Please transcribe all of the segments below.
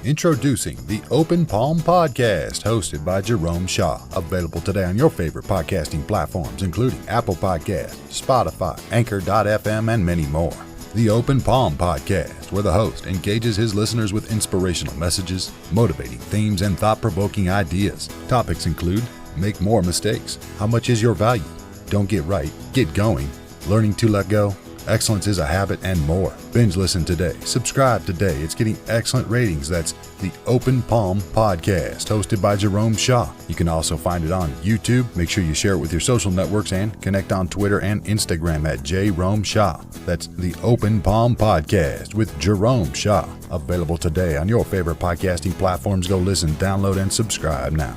Introducing the Open Palm Podcast, hosted by Jerome Shaw. Available today on your favorite podcasting platforms, including Apple Podcasts, Spotify, Anchor.fm, and many more. The Open Palm Podcast, where the host engages his listeners with inspirational messages, motivating themes, and thought-provoking ideas. Topics include: make more mistakes, how much is your value, don't get right, get going, learning to let go, excellence is a habit, and more. Binge listen today. Subscribe today. It's getting excellent ratings. That's the Open Palm Podcast, hosted by Jerome Shaw. You can also find it on YouTube. Make sure you share it with your social networks and connect on Twitter and Instagram at Jerome Shaw. That's the Open Palm Podcast with Jerome Shaw. Available today on your favorite podcasting platforms. Go listen, download, and subscribe now.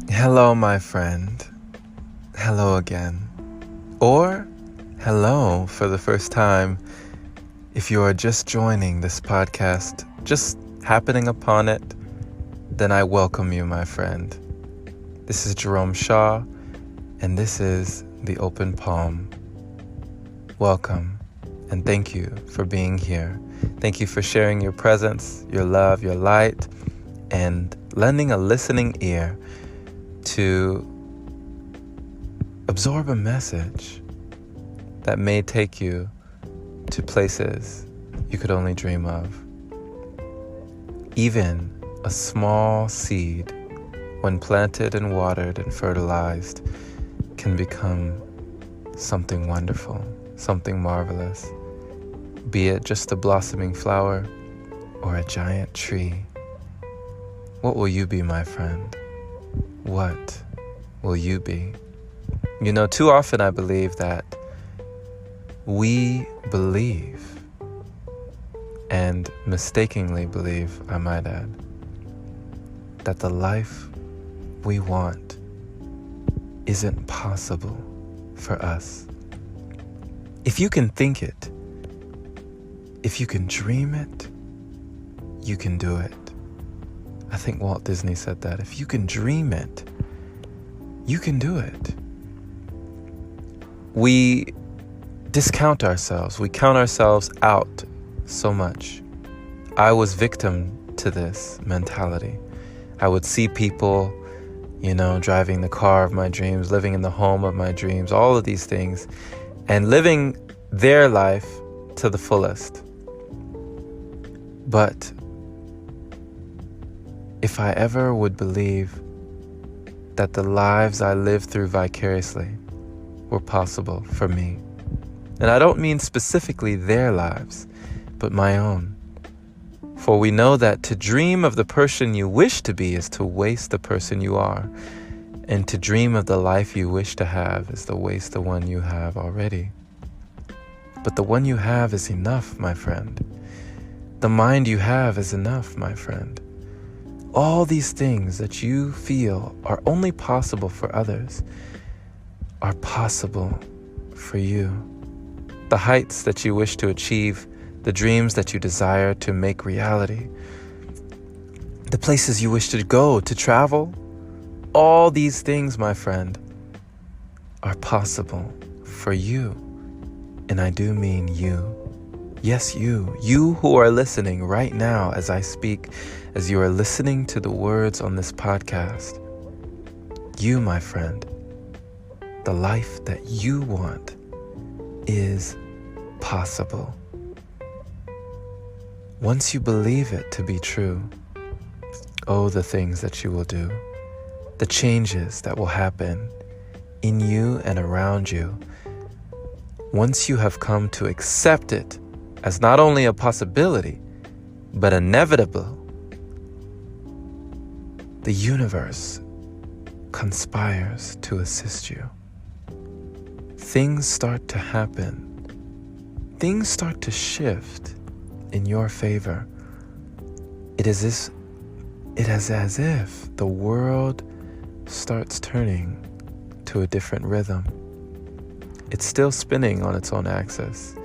Hello, my friend. Hello again. Or hello for the first time if you are just joining this podcast, just happening upon it, then I welcome you, my friend. This is Jerome Shaw, and this is the Open Palm. Welcome, and thank you for being here. Thank you for sharing your presence, your love, your light, and lending a listening ear to absorb a message that may take you to places you could only dream of. Even a small seed, when planted and watered and fertilized, can become something wonderful, something marvelous, be it just a blossoming flower or a giant tree. What will you be, my friend? What will you be? You know, too often I believe that we believe, and mistakenly believe, I might add, that the life we want isn't possible for us. If you can think it, if you can dream it, you can do it. I think Walt Disney said that. If you can dream it, you can do it. We discount ourselves. We count ourselves out so much. I was victim to this mentality. I would see people, driving the car of my dreams, living in the home of my dreams, all of these things, and living their life to the fullest. But if I ever would believe that the lives I lived through vicariously were possible for me, and I don't mean specifically their lives, but my own. For we know that to dream of the person you wish to be is to waste the person you are, and to dream of the life you wish to have is to waste the one you have already. But the one you have is enough, my friend. The mind you have is enough, my friend. All these things that you feel are only possible for others are possible for you. The heights that you wish to achieve, the dreams that you desire to make reality, the places you wish to go, to travel, all these things, my friend, are possible for you. And I do mean you. Yes, you who are listening right now as I speak, as you are listening to the words on this podcast. You, my friend, the life that you want is possible. Once you believe it to be true, oh, the things that you will do, the changes that will happen in you and around you. Once you have come to accept it as not only a possibility, but inevitable, the universe conspires to assist you. Things start to happen. Things start to shift in your favor. It is as if the world starts turning to a different rhythm. It's still spinning on its own axis,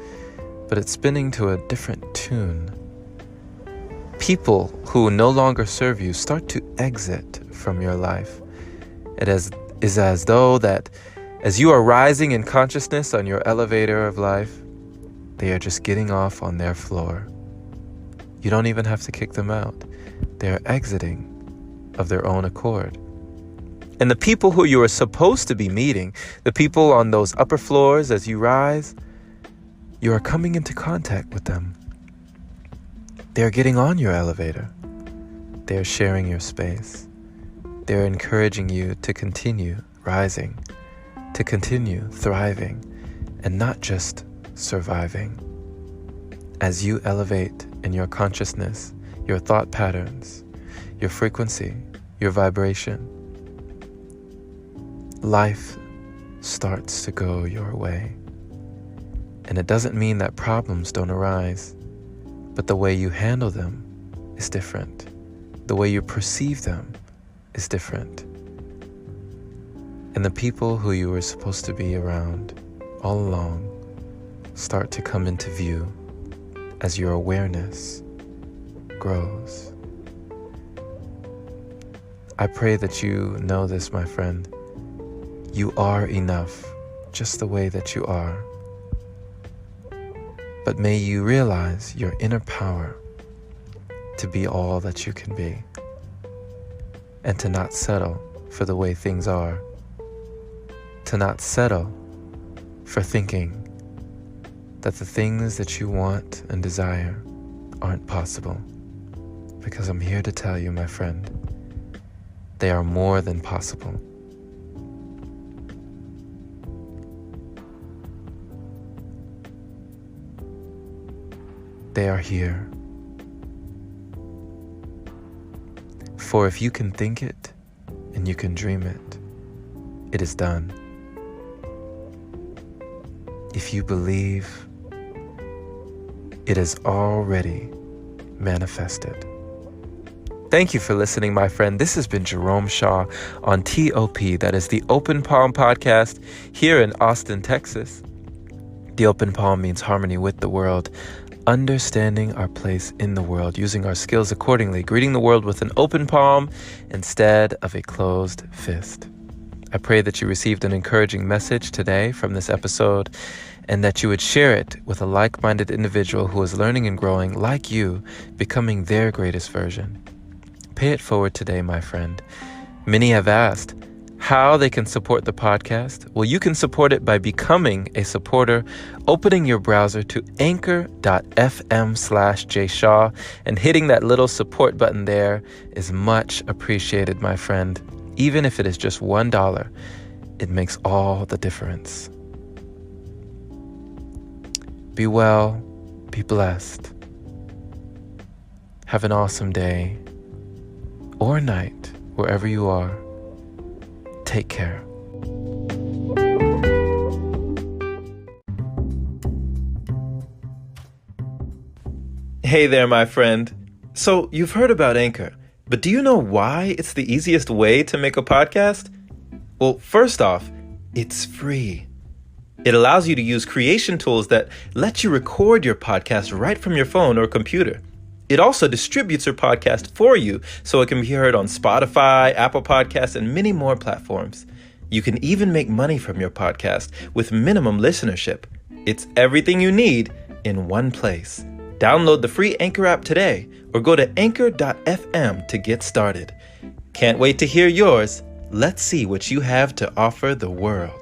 but it's spinning to a different tune. People who no longer serve you start to exit from your life. It is as though that As you are rising in consciousness on your elevator of life, they are just getting off on their floor. You don't even have to kick them out. They are exiting of their own accord. And the people who you are supposed to be meeting, the people on those upper floors as you rise, you are coming into contact with them. They are getting on your elevator. They are sharing your space. They are encouraging you to continue rising, to continue thriving, and not just surviving. As you elevate in your consciousness, your thought patterns, your frequency, your vibration, life starts to go your way. And it doesn't mean that problems don't arise, but the way you handle them is different. The way you perceive them is different. And the people who you were supposed to be around all along start to come into view as your awareness grows. I pray that you know this, my friend. You are enough, just the way that you are. But may you realize your inner power to be all that you can be, and to not settle for the way things are, to not settle for thinking that the things that you want and desire aren't possible. Because I'm here to tell you, my friend, they are more than possible. They are here. For if you can think it and you can dream it, it is done. If you believe, it is already manifested. Thank you for listening, my friend. This has been Jerome Shaw on TOP, that is the Open Palm Podcast here in Austin, Texas. The open palm means harmony with the world, understanding our place in the world, using our skills accordingly, greeting the world with an open palm instead of a closed fist. I pray that you received an encouraging message today from this episode, and that you would share it with a like-minded individual who is learning and growing like you, becoming their greatest version. Pay it forward today, my friend. Many have asked how they can support the podcast. Well, you can support it by becoming a supporter, opening your browser to anchor.fm/jshaw, and hitting that little support button there is much appreciated, my friend. Even if it is just $1, it makes all the difference. Be well, be blessed. Have an awesome day or night, wherever you are. Take care. Hey there, my friend. So you've heard about Anchor, but do you know why it's the easiest way to make a podcast? Well, first off, it's free. It allows you to use creation tools that let you record your podcast right from your phone or computer. It also distributes your podcast for you so it can be heard on Spotify, Apple Podcasts, and many more platforms. You can even make money from your podcast with minimum listenership. It's everything you need in one place. Download the free Anchor app today or go to anchor.fm to get started. Can't wait to hear yours. Let's see what you have to offer the world.